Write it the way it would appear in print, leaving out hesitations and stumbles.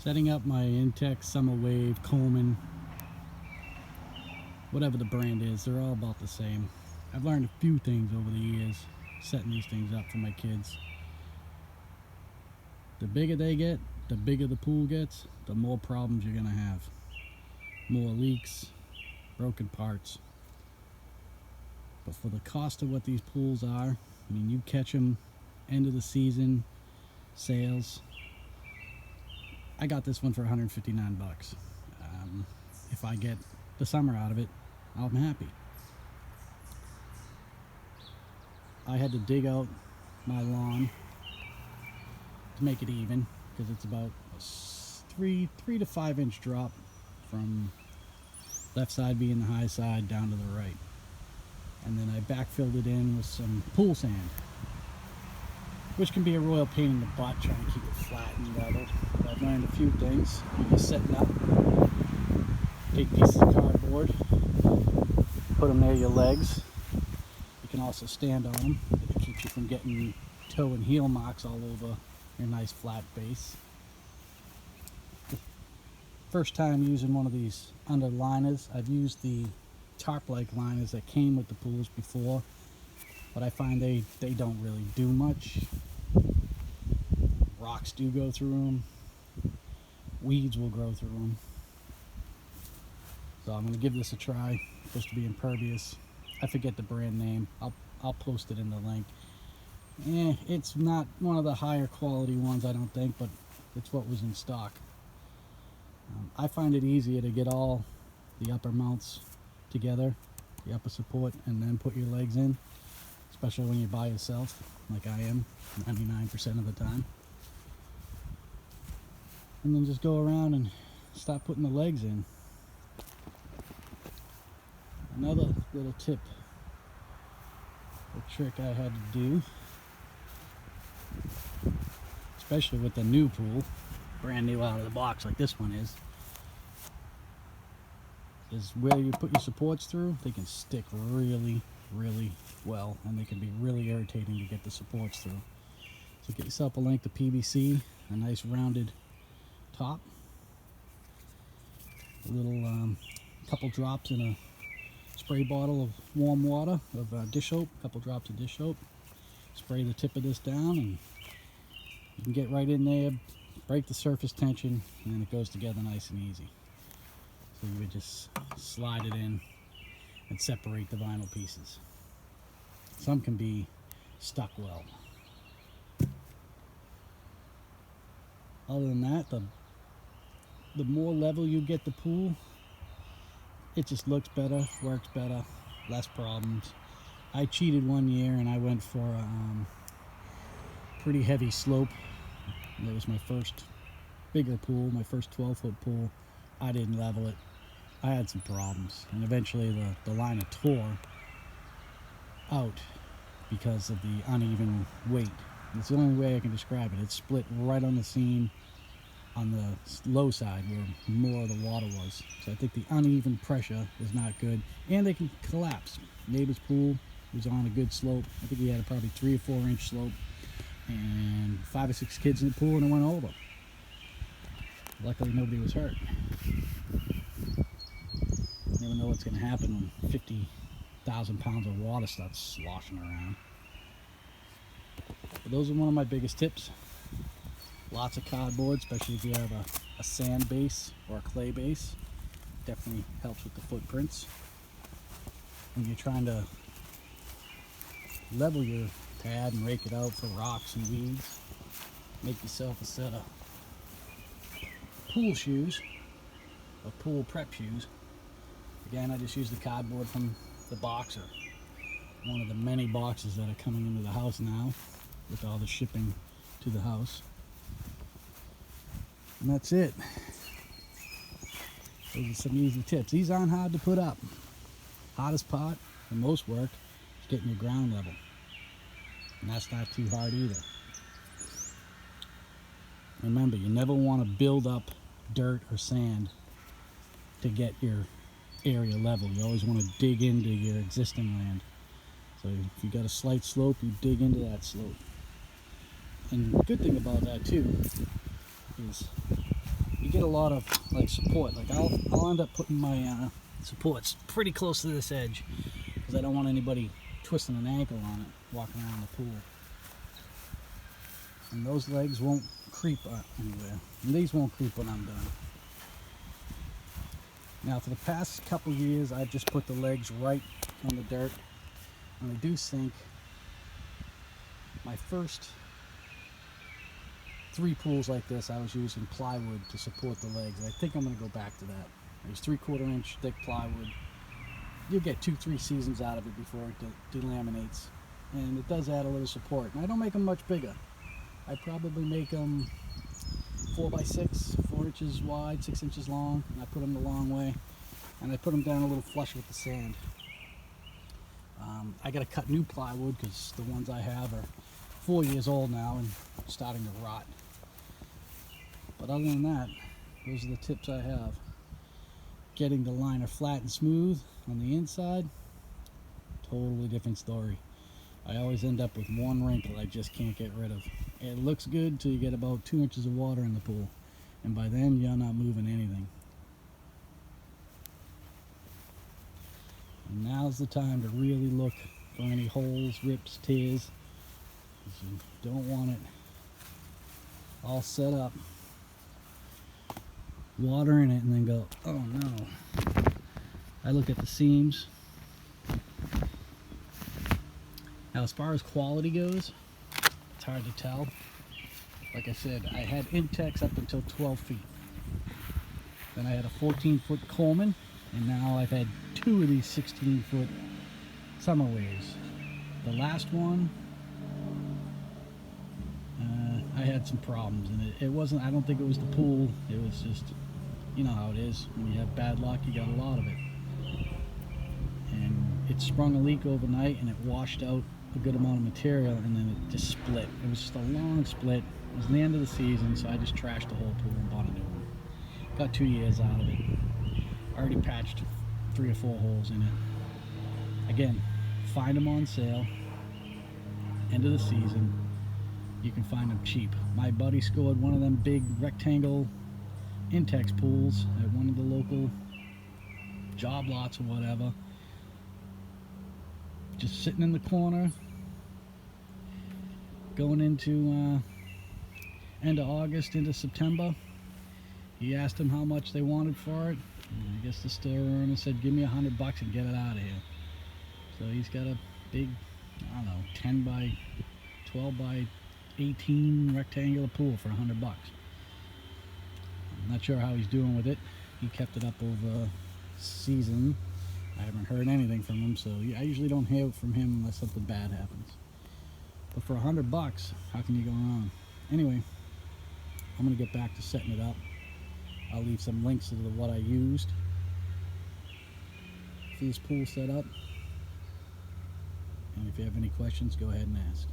Setting up my Intex, Summer Wave, Coleman, whatever the brand is, they're all about the same. I've learned a few things over the years setting these things up for my kids. The bigger they get, the bigger the pool gets, the more problems you're gonna have. More leaks, broken parts. But for the cost of what these pools are, I mean, you catch them end of the season sales. I got this one for 159 bucks. If I get the summer out of it, I'm happy. I had to dig out my lawn to make it even because it's about a 3 to 5 inch drop from left side being the high side down to the right. And then I backfilled it in with some pool sand, which can be a royal pain in the butt trying to keep it flat and level. But I've learned a few things. You're just setting up big pieces of cardboard, put them near your legs. You can also stand on them. It keeps you from getting toe and heel marks all over your nice flat base. First time using one of these under liners. I've used the tarp-like liners that came with the pools before, but I find they don't really do much. Rocks do go through them. Weeds will grow through them. So I'm going to give this a try. It's supposed to be impervious. I forget the brand name. I'll post it in the link. It's not one of the higher quality ones, I don't think, but it's what was in stock. I find it easier to get all the upper mounts together, the upper support, and then put your legs in, especially when you're by yourself, like I am 99% of the time. And then just go around and start putting the legs in. Another little tip, a trick I had to do, especially with the new pool, brand new out of the box like this one is where you put your supports through, they can stick really well, and they can be really irritating to get the supports through. So get yourself a length of PVC, a nice rounded top, a little couple drops in a spray bottle of warm water of dish soap, a couple drops of dish soap. Spray the tip of this down, and you can get right in there, break the surface tension, and then it goes together nice and easy. So you would just slide it in and separate the vinyl pieces. Some can be stuck well. Other than that, the more level you get the pool, it just looks better, works better, less problems. I cheated one year and I went for a pretty heavy slope. That was my first bigger pool, my first 12-foot pool. I didn't level it. I had some problems, and eventually the liner tore out because of the uneven weight. It's the only way I can describe it. It split right on the seam on the low side where more of the water was. So I think the uneven pressure is not good, and they can collapse. Neighbor's pool was on a good slope. I think he had a probably 3 or 4 inch slope, and 5 or 6 kids in the pool, and it went over. Luckily nobody was hurt. You never know what's going to happen when 50,000 pounds of water starts sloshing around. But those are one of my biggest tips. Lots of cardboard, especially if you have a sand base or a clay base. Definitely helps with the footprints. When you're trying to level your pad and rake it out for rocks and weeds, make yourself a set of pool shoes, or pool prep shoes. Again, I just use the cardboard from the box, or one of the many boxes that are coming into the house now with all the shipping to the house. And that's it. Those are some easy tips. These aren't hard to put up. Hardest part for most work is getting your ground level. And that's not too hard either. Remember, you never want to build up dirt or sand to get your area level. You always want to dig into your existing land. So if you got a slight slope, you dig into that slope. And the good thing about that too is you get a lot of like support. Like I'll end up putting my supports pretty close to this edge because I don't want anybody twisting an ankle on it walking around the pool. And those legs won't creep anywhere. And these won't creep when I'm done. Now for the past couple years, I've just put the legs right on the dirt. And they do sink. My first 3 pools like this, I was using plywood to support the legs. I think I'm going to go back to that. I use 3/4 inch thick plywood. You'll get 2-3 seasons out of it before it delaminates. And it does add a little support. And I don't make them much bigger. I probably make them 4x6, 4 inches wide, 6 inches long. And I put them the long way. And I put them down a little flush with the sand. I got to cut new plywood because the ones I have are 4 years old now and starting to rot. But other than that, those are the tips I have. Getting the liner flat and smooth on the inside, totally different story. I always end up with one wrinkle I just can't get rid of. It looks good till you get about 2 inches of water in the pool, and by then you're not moving anything. And now's the time to really look for any holes, rips, tears, because you don't want it all set up, water in it, and then go, oh no. I look at the seams. Now as far as quality goes, it's hard to tell. Like I said, I had Intex up until 12 feet. Then I had a 14-foot Coleman, and now I've had 2 of these 16-foot summer waves. The last one, I had some problems, and it wasn't, I don't think it was the pool, it was just, you know how it is. When you have bad luck, you got a lot of it. And it sprung a leak overnight, and it washed out a good amount of material, and then it just split. It was just a long split. It was the end of the season, so I just trashed the whole pool and bought a new one. Got 2 years out of it. I already patched 3 or 4 holes in it. Again, find them on sale. End of the season. You can find them cheap. My buddy scored one of them big rectangle Intex pools at one of the local job lots or whatever. Just sitting in the corner, going into end of August into September. He asked him how much they wanted for it. And I guess the store owner said, give me $100 and get it out of here. So he's got a big, I don't know, 10 by 12 by 18 rectangular pool for $100. I'm not sure how he's doing with it. He kept it up over season. I haven't heard anything from him, so I usually don't hear from him unless something bad happens. But for $100, how can you go wrong? Anyway, I'm gonna get back to setting it up. I'll leave some links to what I used for this pool setup. And if you have any questions, go ahead and ask.